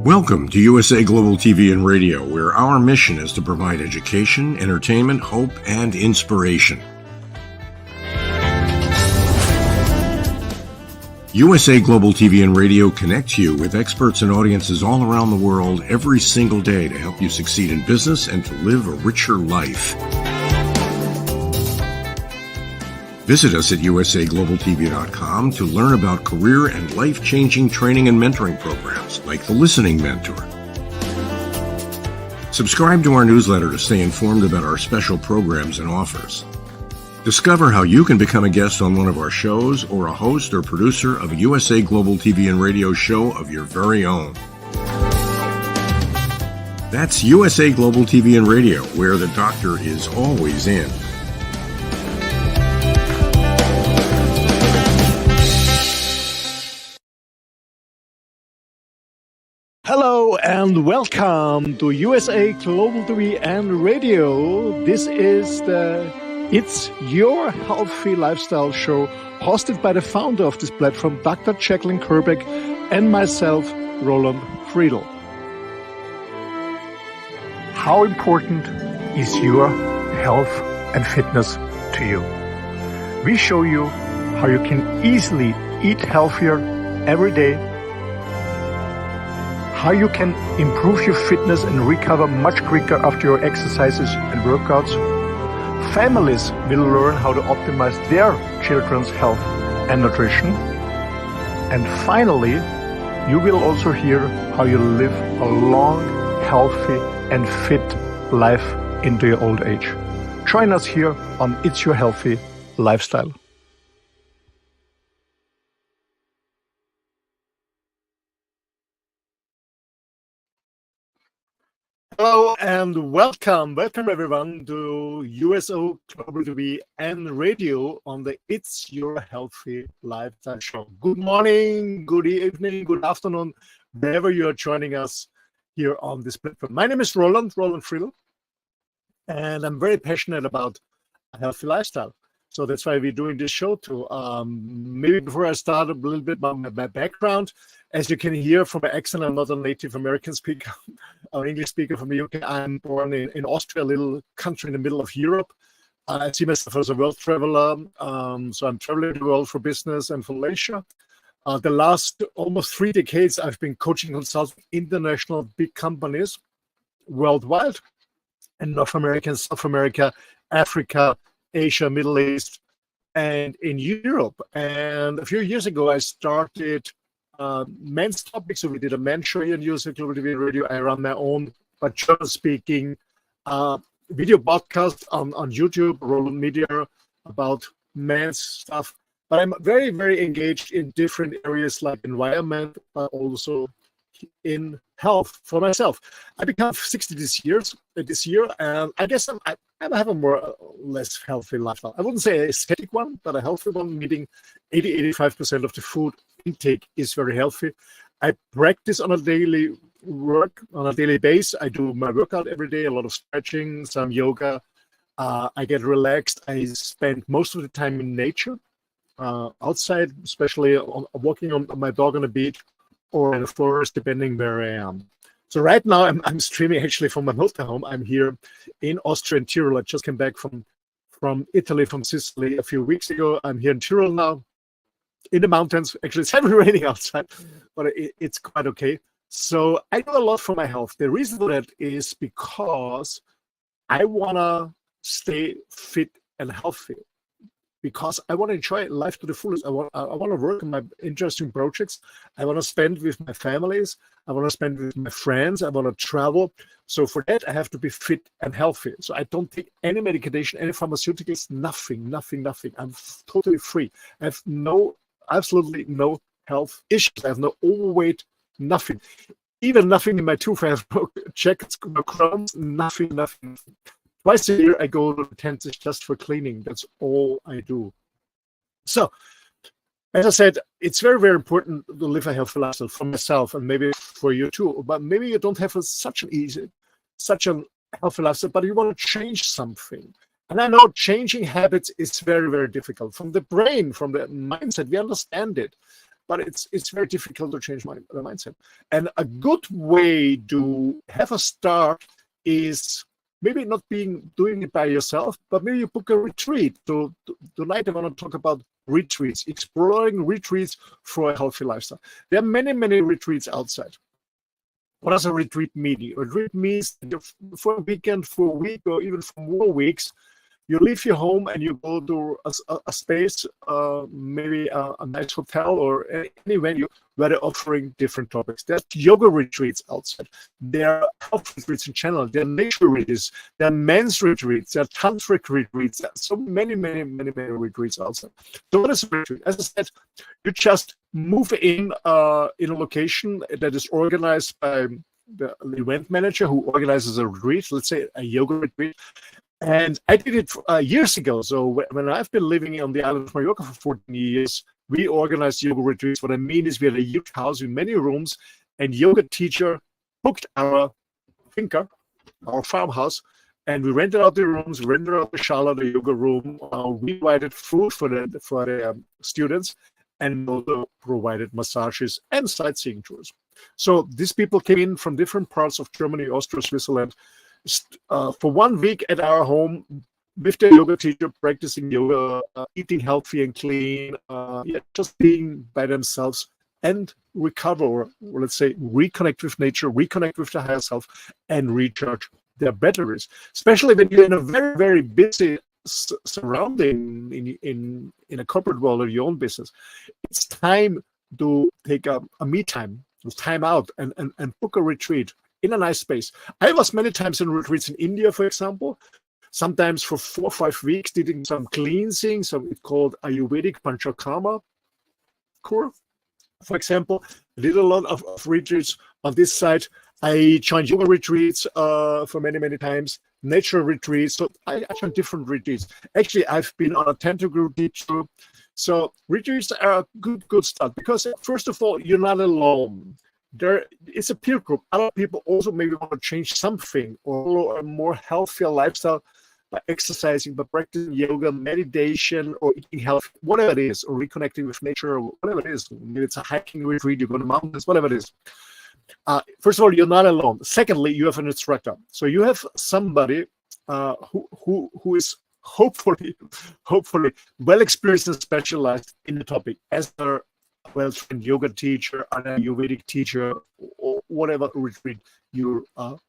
Welcome to USA Global TV and Radio, where our mission is to provide education, entertainment, hope, and inspiration. USA Global TV and Radio connects you with experts and audiences all around the world every single day to help you succeed in business and to live a richer life. Visit us at usaglobaltv.com to learn about career and life-changing training and mentoring programs like the Listening Mentor. Subscribe to our newsletter to stay informed about our special programs and offers. Discover how you can become a guest on one of our shows or a host or producer of a USA Global TV and Radio show of your very own. That's USA Global TV and Radio, where the doctor is always in. Hello and welcome to USA Global TV and Radio. This is the It's Your Healthy Lifestyle show hosted by the founder of this platform, Dr. Jacalyn Kerbeck, and myself, Roland Friedl. How important is your health and fitness to you? We show you how you can easily eat healthier every day, how you can improve your fitness and recover much quicker after your exercises and workouts. Families will learn how to optimize their children's health and nutrition. And finally, you will also hear how you live a long, healthy and fit life into your old age. Join us here on It's Your Healthy Lifestyle. Hello and welcome everyone to USO Global TV and Radio on the It's Your Healthy Lifestyle show. Good morning, good evening, good afternoon, wherever you are joining us here on this platform. My name is Roland Friedl, and I'm very passionate about a healthy lifestyle. So that's why we're doing this show too. Maybe before I start a little bit about my background, as you can hear from my accent, I'm not a native American speaker or English speaker from the UK. I'm born in Austria, a little country in the middle of Europe. I see myself as a world traveler. So I'm traveling the world for business and for leisure. The last almost 3 decades, I've been coaching consulting international big companies worldwide in North America, and South America, Africa, Asia, Middle East, and in Europe. And a few years ago, I started men's topics. So we did a men's show here in USA Global TV Radio. I run my own, but German-speaking video podcast on YouTube, Roland Media, about men's stuff. But I'm very, very engaged in different areas like environment, but also in health for myself. I become 60 this year, and I guess I have a more or less healthy lifestyle. I wouldn't say an aesthetic one, but a healthy one, meaning 80-85% of the food intake is very healthy. I practice on a daily basis. I do my workout every day, a lot of stretching, some yoga. I get relaxed. I spend most of the time in nature, outside, especially walking on my dog on the beach or in the forest, depending where I am. So right now I'm streaming actually from my motorhome. I'm here in Austria and Tyrol. I just came back from Italy, from Sicily a few weeks ago. I'm here in Tyrol now, in the mountains. Actually, it's heavily raining outside, but it's quite okay. So I do a lot for my health. The reason for that is because I want to stay fit and healthy, because I want to enjoy life to the fullest. I want to work on my interesting projects. I want to spend with my families. I want to spend with my friends. I want to travel. So for that, I have to be fit and healthy. So I don't take any medication, any pharmaceuticals, nothing. I'm totally free. I have absolutely no health issues. I have no overweight, nothing. Even nothing in my tooth. I have no checked crowns, nothing. Twice a year, I go to the dentist just for cleaning. That's all I do. So, as I said, it's very, very important to live a healthy lifestyle for myself and maybe for you too. But maybe you don't have such a healthy lifestyle, but you want to change something. And I know changing habits is very, very difficult. From the brain, from the mindset, we understand it. but it's very difficult to change my mindset. And a good way to have a start is maybe not doing it by yourself, but maybe you book a retreat. So tonight I want to talk about retreats, exploring retreats for a healthy lifestyle. There are many, many retreats outside. What does a retreat mean? A retreat means for a weekend, for a week, or even for more weeks, you leave your home and you go to a space, maybe a nice hotel or any venue where they're offering different topics. There's yoga retreats outside. There are health retreats in general. There are nature retreats. There are men's retreats. There are tantric retreats. There are so many, many, many, many retreats outside. So what is a retreat? As I said, you just move in a location that is organized by the event manager who organizes a retreat, let's say a yoga retreat. And I did it years ago. So when I've been living on the island of Mallorca for 14 years, we organized yoga retreats. What I mean is we had a huge house with many rooms, and yoga teacher booked our finca, our farmhouse, and we rented out the rooms, rented out the shala, the yoga room. We provided food for the students, and also provided massages and sightseeing tours. So these people came in from different parts of Germany, Austria, Switzerland, for 1 week at our home with the yoga teacher, practicing yoga, eating healthy and clean, just being by themselves and recover, or let's say reconnect with nature, reconnect with the higher self, and recharge their batteries. Especially when you're in a very, very busy surrounding in a corporate world or your own business. It's time to take a me time, time out, and book a retreat in a nice space. I was many times in retreats in India, for example, sometimes for 4 or 5 weeks, doing some cleansing, it's called Ayurvedic Panchakarma core. For example, I did a lot of retreats on this side. I joined yoga retreats for many, many times, nature retreats. So I joined different retreats. Actually, I've been on a tantra group too. So retreats are a good start because, first of all, you're not alone. It's a peer group. Other people also maybe want to change something or follow a more healthier lifestyle by exercising, by practicing yoga, meditation, or eating healthy, whatever it is, or reconnecting with nature, or whatever it is. Maybe it's a hiking retreat, you go to mountains, whatever it is. First of all, you're not alone. Secondly, you have an instructor. So you have somebody who is hopefully well experienced and specialized in the topic as a well-trained yoga teacher, an Ayurvedic teacher, or whatever retreat you're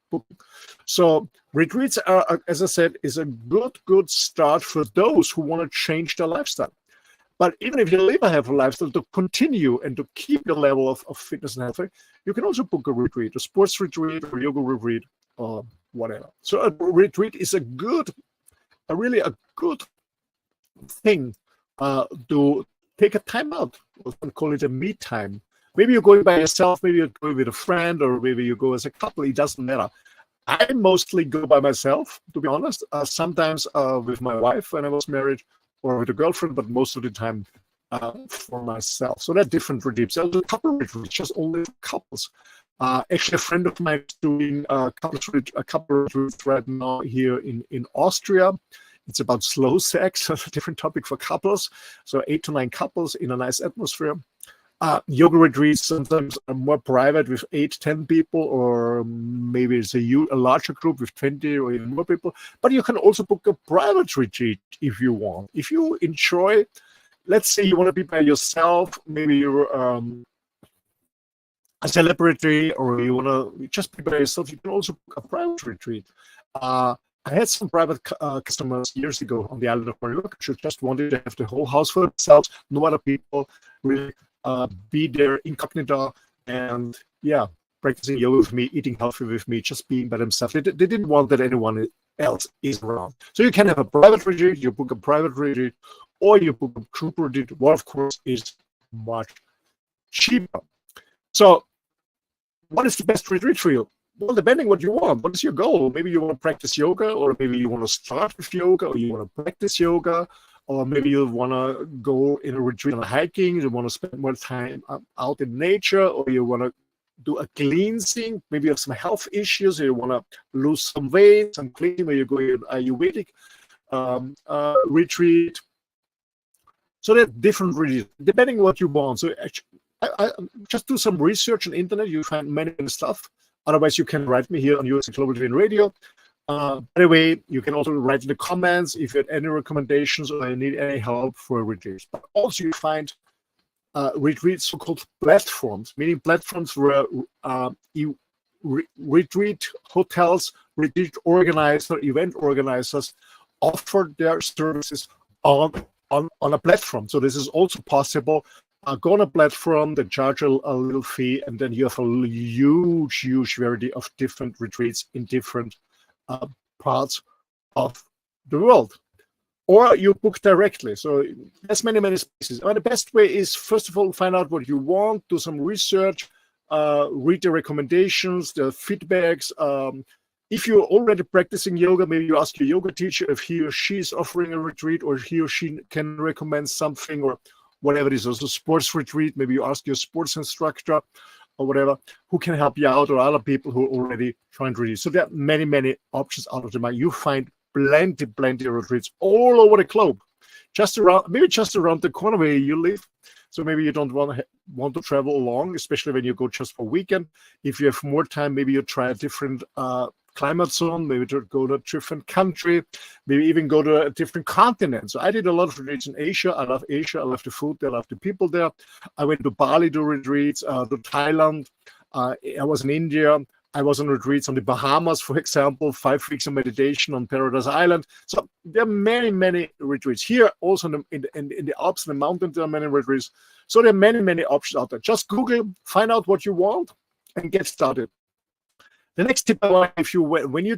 booking. So retreats are, as I said, is a good start for those who want to change their lifestyle. But even if you live a healthy lifestyle, to continue and to keep your level of fitness and health, you can also book a retreat, a sports retreat, or yoga retreat, or whatever. So a retreat is really a good thing to take a time out. We call it a me time. Maybe you're going by yourself, maybe you're going with a friend, or maybe you go as a couple. It doesn't matter. I mostly go by myself, to be honest. Sometimes with my wife when I was married, or with a girlfriend, but most of the time for myself. So there are different retreats. There's a couple of retreats, just only for couples. Actually, a friend of mine is doing a couple of retreats right now here in Austria. It's about slow sex, a different topic for couples. So 8 to 9 couples in a nice atmosphere. Yoga retreats sometimes are more private with 8, 10 people, or maybe it's a larger group with 20 or even more people. But you can also book a private retreat if you want. If you enjoy, let's say you want to be by yourself, maybe you're a celebrity, or you want to just be by yourself, you can also book a private retreat. I had some private customers years ago on the island of Mallorca who just wanted to have the whole house for themselves, no other people, really be there incognito, and practicing yoga with me, eating healthy with me, just being by themselves. They didn't want that anyone else is around. So you can have a private retreat, you book a private retreat, or you book a group retreat, what of course is much cheaper. So what is the best retreat for you? Well, depending what you want. What is your goal? Maybe you want to practice yoga, or maybe you want to start with yoga, or you want to practice yoga, or maybe you want to go in a retreat on hiking, you want to spend more time out in nature, or you want to do a cleansing, maybe you have some health issues, or you want to lose some weight, some cleansing, or you go in Ayurvedic retreat. So there are different retreats, depending what you want. So actually, I just do some research on the internet. You find many stuff. Otherwise, you can write me here on USA Global TV and Radio. By the way, you can also write in the comments if you have any recommendations or you need any help for retreats. But also you find retreats, so-called platforms, meaning platforms where retreat hotels, retreat organizers, event organizers offer their services on a platform. So this is also possible. Go on a platform, they charge a little fee, and then you have a huge variety of different retreats in different parts of the world. Or you book directly. So there's many spaces. And the best way is, first of all, find out what you want, do some research, read the recommendations, the feedbacks. If you're already practicing yoga, maybe you ask your yoga teacher if he or she is offering a retreat, or he or she can recommend something, or whatever it is. Also sports retreat, maybe you ask your sports instructor or whatever, who can help you out, or other people who are already trying to retreat. So there are many options out of the market. You find plenty of retreats all over the globe, maybe just around the corner where you live. So maybe you don't want to travel long, especially when you go just for a weekend. If you have more time, maybe you try a different climate zone, maybe to go to a different country, maybe even go to a different continent. So I did a lot of retreats in Asia. I love Asia. I love the food there. I love the people there. I went to Bali to retreats, to Thailand. I was in India. I was on retreats on the Bahamas, for example, 5 weeks of meditation on Paradise Island. So there are many retreats here. Also in the Alps and the mountains, there are many retreats. So there are many options out there. Just Google, find out what you want, and get started. The next tip I want, when you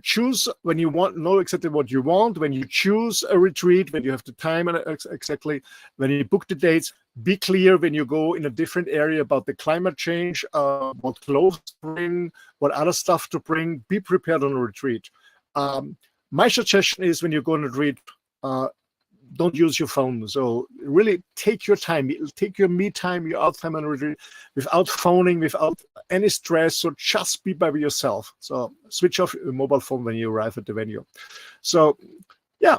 know exactly what you want, when you choose a retreat, when you have the time and exactly, when you book the dates, be clear when you go in a different area about the climate change, what clothes to bring, what other stuff to bring. Be prepared on a retreat. My suggestion is, when you go on a retreat, don't use your phone. So really take your time, take your me time, your out time on a retreat, without phoning, without any stress. So just be by yourself. So switch off your mobile phone when you arrive at the venue. So yeah,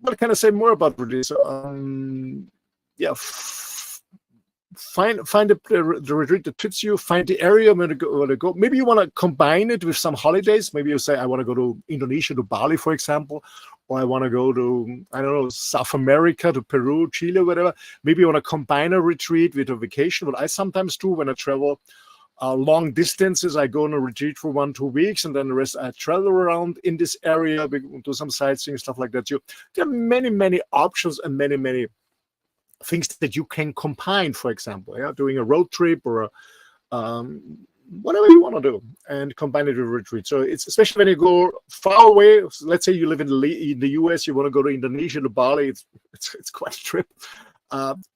what can I say more about retreats? Yeah, find the retreat that fits you. Find the area where to go. Maybe you want to combine it with some holidays. Maybe you say, I want to go to Indonesia, to Bali, for example, or I want to go to, I don't know, South America, to Peru, Chile, whatever. Maybe you want to combine a retreat with a vacation. What I sometimes do when I travel long distances, I go on a retreat for 1-2 weeks, and then the rest I travel around in this area, do some sightseeing, stuff like that. There are many options and many things that you can combine, for example, doing a road trip or whatever you want to do, and combine it with a retreat. So it's especially when you go far away. So let's say you live in the US, you want to go to Indonesia, to Bali. It's quite a trip.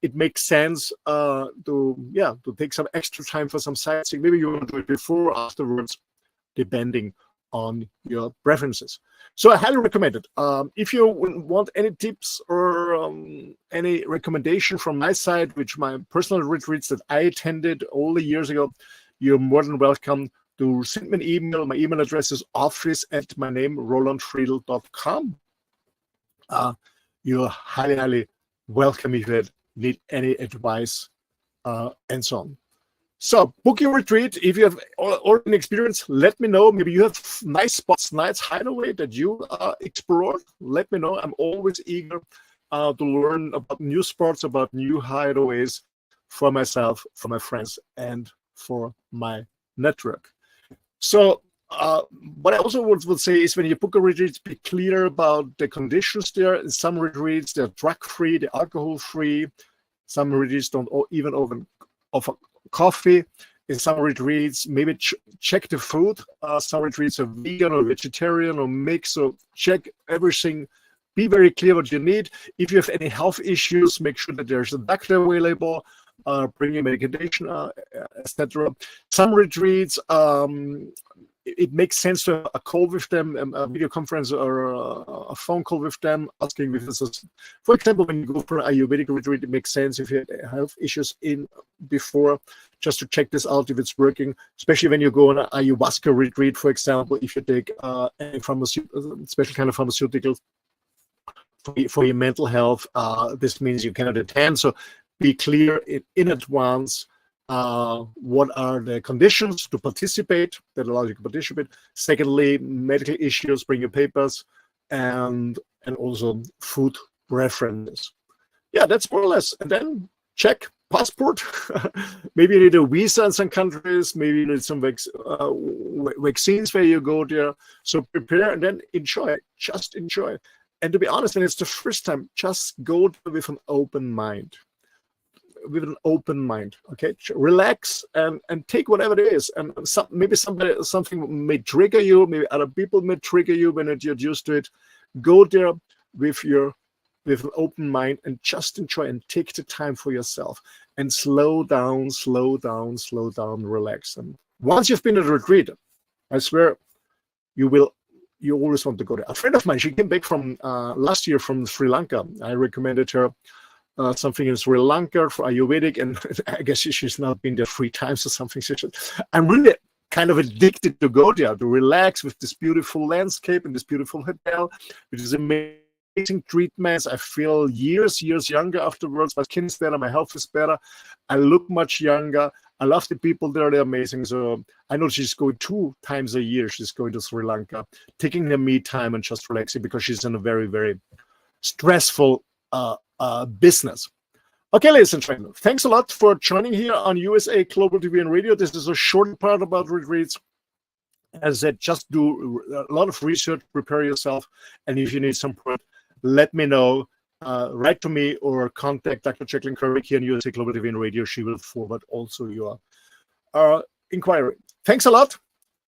It makes sense to take some extra time for some sightseeing. Maybe you want to do it before or afterwards, depending on your preferences. So I highly recommend it. If you want any tips or any recommendation from my side, which my personal retreats that I attended all the years ago, you're more than welcome to send me an email. My email address is office@rolandfriedl.com. You're highly welcome if you need any advice and so on. So book your retreat. If you have already experience, let me know. Maybe you have nice spots, nice hideaway that you explore. Let me know. I'm always eager to learn about new spots, about new hideaways for myself, for my friends, and for my network. So what I also would say is, when you book a retreat, be clear about the conditions there. In some retreats, they're drug-free, they're alcohol-free. Some retreats don't even offer coffee. In some retreats, maybe check the food. Some retreats are vegan or vegetarian or mixed, so check everything. Be very clear what you need. If you have any health issues, make sure that there's a doctor available. Bring your medication, etc. Some retreats, it makes sense to have a call with them, a video conference or a phone call with them, asking if this is, for example, when you go for an Ayurvedic retreat, it makes sense if you have health issues in before, just to check this out if it's working, especially when you go on an ayahuasca retreat, for example, if you take any special kind of pharmaceutical for your mental health, this means you cannot attend. So be clear in advance what are the conditions to participate that allows you to participate. Secondly, medical issues, bring your papers, and also food references. Yeah, that's more or less. And then check passport. Maybe you need a visa in some countries. Maybe you need some vaccines where you go there. So prepare and then enjoy. Just enjoy. And to be honest, when it's the first time, just go there with an open mind. Okay, relax and take whatever it is. And maybe something may trigger you. Maybe other people may trigger you when you're used to it. Go there with an open mind and just enjoy and take the time for yourself and slow down, relax. And once you've been at a retreat, I swear you always want to go there. A friend of mine, she came back from last year from Sri Lanka. I recommended her something in Sri Lanka for Ayurvedic, and I guess she's not been there 3 times or something. I'm really kind of addicted to go there, to relax with this beautiful landscape and this beautiful hotel, which is amazing treatments. I feel years younger afterwards. My skin's better, my health is better. I look much younger. I love the people there, they're amazing. So I know she's going 2 times a year. She's going to Sri Lanka, taking her me time and just relaxing because she's in a very, very stressful business. Okay, ladies and gentlemen, thanks a lot for joining here on USA Global TV and Radio. This is a short part about retreats. As I said, just do a lot of research, prepare yourself, and if you need some support, let me know. Write to me or contact Dr. Jacalyn Kerbeck here on USA Global TV and Radio. She will forward also your inquiry. Thanks a lot.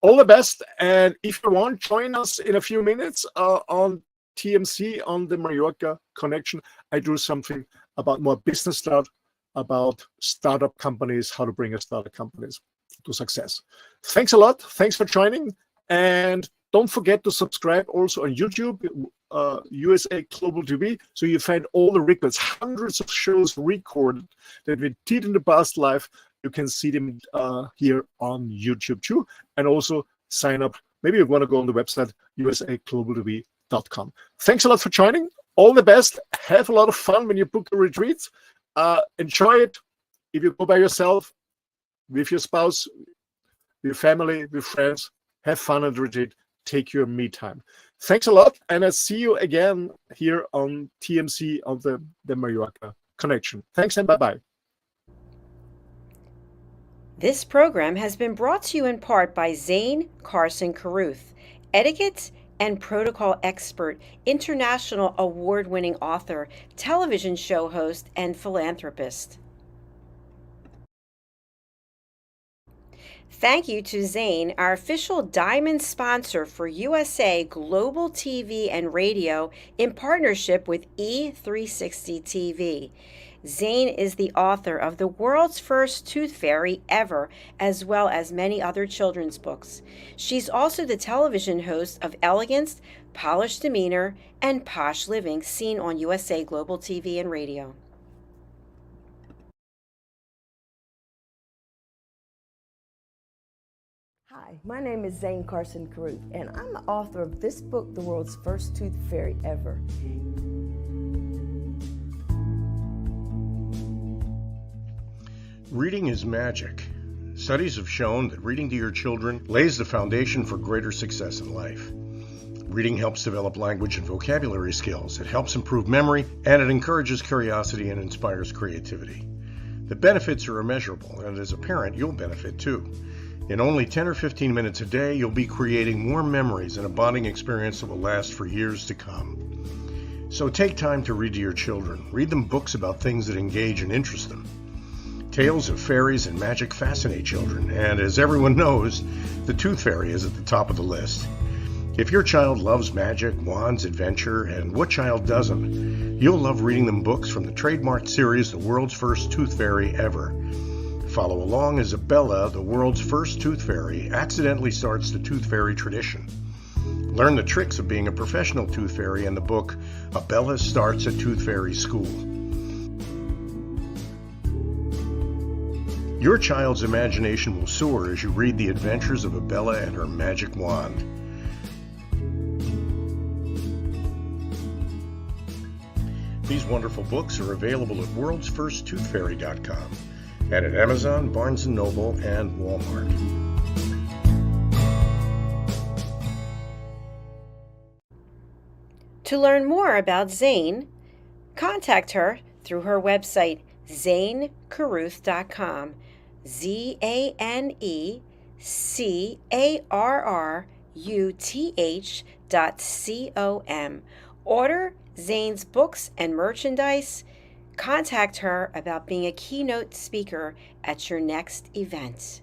All the best. And if you want, join us in a few minutes on TMC, on the Mallorca connection. I do something about more business stuff, about startup companies, how to bring a startup companies to success. Thanks a lot. Thanks for joining. And don't forget to subscribe also on YouTube, USA Global TV, so you find all the records, hundreds of shows recorded that we did in the past live. You can see them here on YouTube too. And also sign up. Maybe you want to go on the website, usaglobaltv.com. Thanks a lot for joining. All the best. Have a lot of fun when you book a retreat. Enjoy it. If you go by yourself, with your spouse, with your family, with friends, have fun at the retreat. Take your me time. Thanks a lot, and I'll see you again here on TMC of the Mallorca connection. Thanks and bye-bye. This program has been brought to you in part by Zane Carson Carruth, etiquette and protocol expert, international award-winning author, television show host, and philanthropist. Thank you to Zane, our official diamond sponsor for USA Global TV and Radio in partnership with E360 TV. Zane is the author of the world's first tooth fairy ever, as well as many other children's books. She's also the television host of Elegance, Polished Demeanor, and Posh Living, seen on USA Global TV and Radio. Hi, my name is Zane Carson Carruth, and I'm the author of this book, The World's First Tooth Fairy Ever. Reading is magic. Studies have shown that reading to your children lays the foundation for greater success in life. Reading helps develop language and vocabulary skills. It helps improve memory, and it encourages curiosity and inspires creativity. The benefits are immeasurable, and as a parent, you'll benefit too. In only 10 or 15 minutes a day, you'll be creating warm memories and a bonding experience that will last for years to come. So take time to read to your children. Read them books about things that engage and interest them. Tales of fairies and magic fascinate children, and as everyone knows, the Tooth Fairy is at the top of the list. If your child loves magic, wands, adventure, and what child doesn't, you'll love reading them books from the trademarked series, The World's First Tooth Fairy Ever. Follow along as Abella, the world's first tooth fairy, accidentally starts the tooth fairy tradition. Learn the tricks of being a professional tooth fairy in the book, Abella Starts a Tooth Fairy School. Your child's imagination will soar as you read the adventures of Abella and her magic wand. These wonderful books are available at worldsfirsttoothfairy.com and at Amazon, Barnes & Noble, and Walmart. To learn more about Zane, contact her through her website, zanecarruth.com, ZANECarruth.com. Order Zane's books and merchandise. Contact her about being a keynote speaker at your next event.